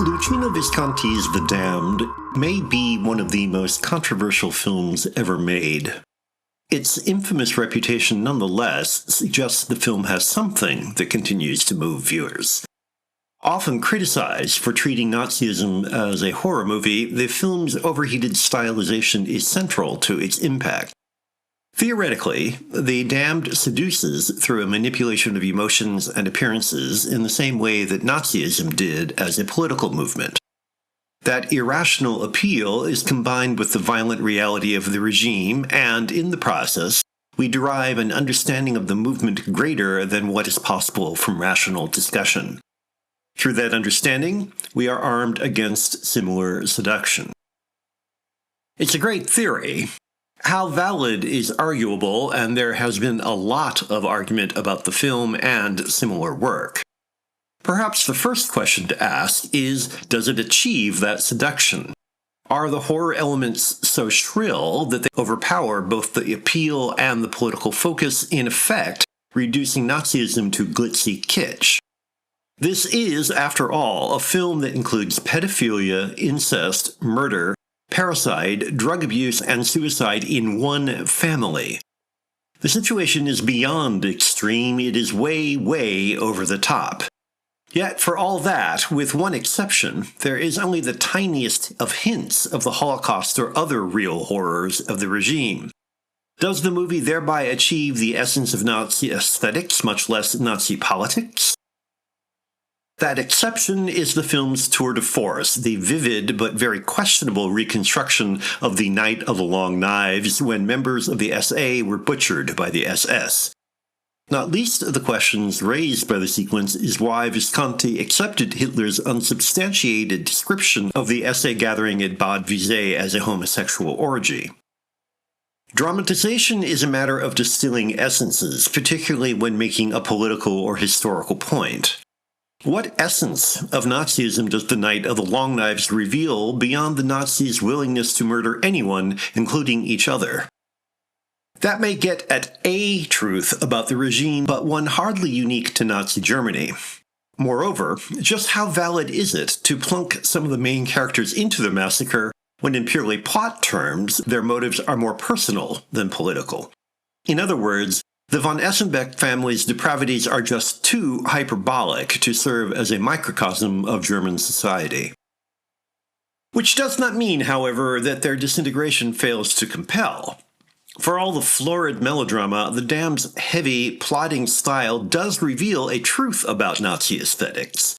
Luchino Visconti's The Damned may be one of the most controversial films ever made. Its infamous reputation nonetheless suggests the film has something that continues to move viewers. Often criticized for treating Nazism as a horror movie, the film's overheated stylization is central to its impact. Theoretically, The Damned seduces through a manipulation of emotions and appearances in the same way that Nazism did as a political movement. That irrational appeal is combined with the violent reality of the regime, and in the process, we derive an understanding of the movement greater than what is possible from rational discussion. Through that understanding, we are armed against similar seduction. It's a great theory. How valid is arguable, and there has been a lot of argument about the film and similar work. Perhaps the first question to ask is, does it achieve that seduction? Are the horror elements so shrill that they overpower both the appeal and the political focus, in effect, reducing Nazism to glitzy kitsch? This is, after all, a film that includes pedophilia, incest, murder, parricide, drug abuse, and suicide in one family. The situation is beyond extreme. It is way, way over the top. Yet, for all that, with one exception, there is only the tiniest of hints of the Holocaust or other real horrors of the regime. Does the movie thereby achieve the essence of Nazi aesthetics, much less Nazi politics? That exception is the film's tour de force, the vivid but very questionable reconstruction of the Night of the Long Knives when members of the SA were butchered by the SS. Not least of the questions raised by the sequence is why Visconti accepted Hitler's unsubstantiated description of the SA gathering at Bad Visay as a homosexual orgy. Dramatization is a matter of distilling essences, particularly when making a political or historical point. What essence of Nazism does the Night of the Long Knives reveal beyond the Nazis' willingness to murder anyone, including each other? That may get at a truth about the regime, but one hardly unique to Nazi Germany. Moreover, just how valid is it to plunk some of the main characters into the massacre when in purely plot terms their motives are more personal than political? In other words, the von Essenbeck family's depravities are just too hyperbolic to serve as a microcosm of German society. Which does not mean, however, that their disintegration fails to compel. For all the florid melodrama, The Damned's heavy, plodding style does reveal a truth about Nazi aesthetics.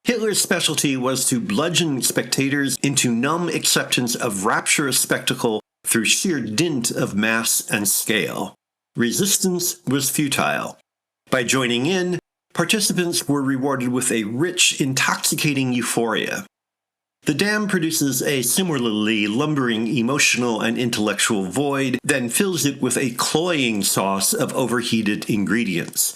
Hitler's specialty was to bludgeon spectators into numb acceptance of rapturous spectacle through sheer dint of mass and scale. Resistance was futile. By joining in, participants were rewarded with a rich, intoxicating euphoria. The Damned produces a similarly lumbering emotional and intellectual void, then fills it with a cloying sauce of overheated ingredients.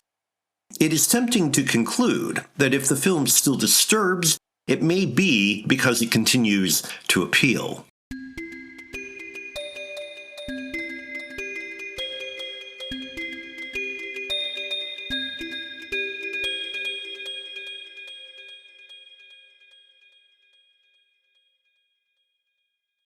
It is tempting to conclude that if the film still disturbs, it may be because it continues to appeal.